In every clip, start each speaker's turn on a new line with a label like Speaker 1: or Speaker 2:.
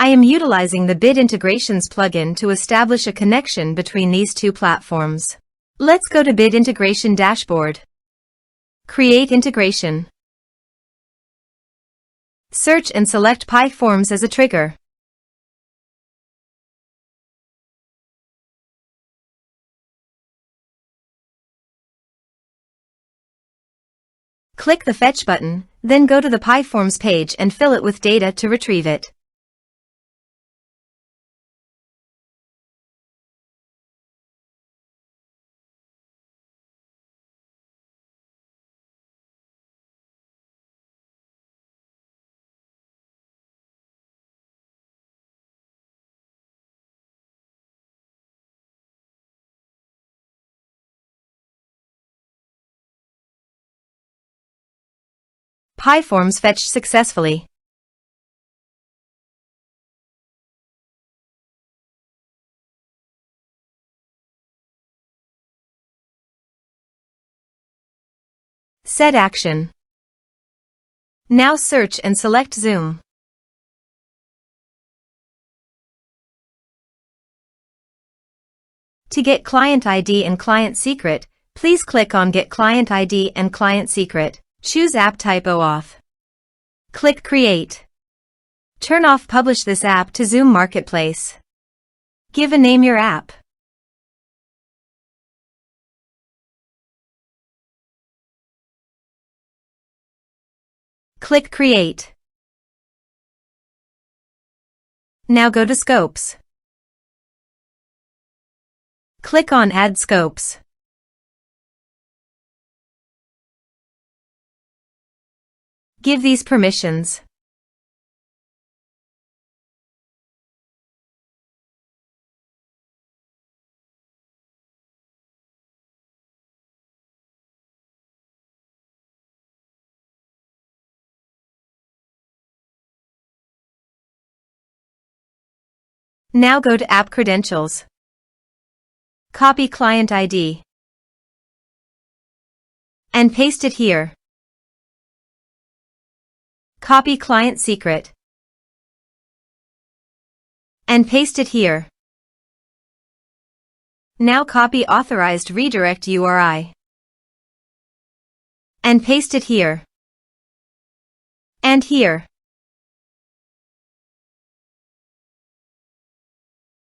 Speaker 1: I am utilizing the Bit Integrations plugin to establish a connection between these two platforms. Let's go to Bit Integration Dashboard. Create integration. Search and select PyForms as a trigger. Click the Fetch button, then go to the PyForms page and fill it with data to retrieve it. PyForms fetched successfully. Set action. Now search and select Zoom. To get client ID and client secret, please click on Get Client ID and Client Secret. Choose App Type OAuth. Click Create. Turn off Publish this app to Zoom Marketplace. Give a name your app. Click Create. Now go to Scopes. Click on Add Scopes. Give these permissions. Now go to App Credentials. Copy Client ID and paste it here. Copy Client Secret and paste it here. Now copy Authorized Redirect URI and paste it here and here.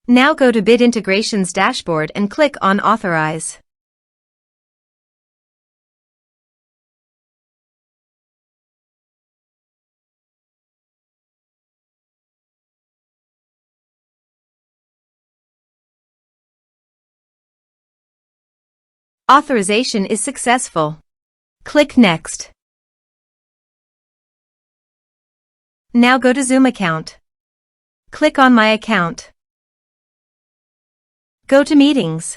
Speaker 1: Now go to Bit Integrations Dashboard and click on Authorize. Authorization is successful. Click Next. Now go to Zoom account. Click on My Account. Go to Meetings.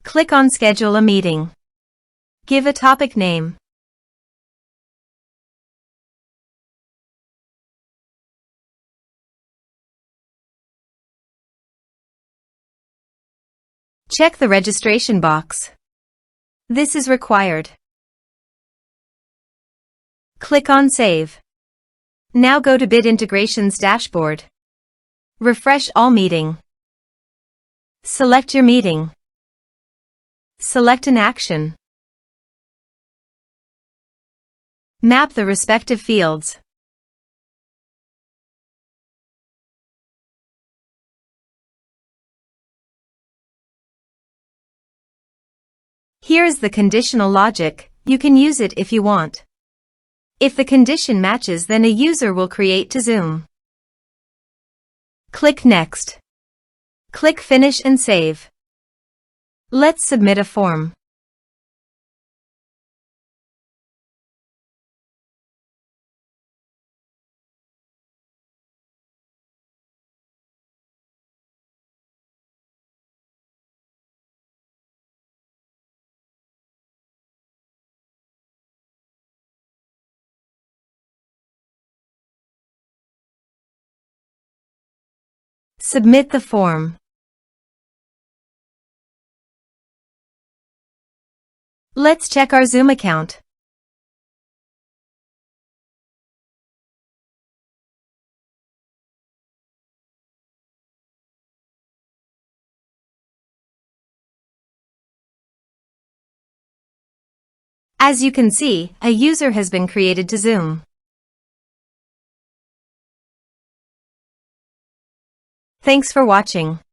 Speaker 1: Click on Schedule a meeting. Give a topic name. Check the registration box. This is required. Click on Save. Now go to Bit Integrations Dashboard. Refresh all meeting. Select your meeting. Select an action. Map the respective fields. Here is the conditional logic. You can use it if you want. If the condition matches, then a user will create to Zoom. Click Next. Click Finish and Save. Let's submit a form. Submit the form. Let's check our Zoom account. As you can see, a user has been created to Zoom. Thanks for watching.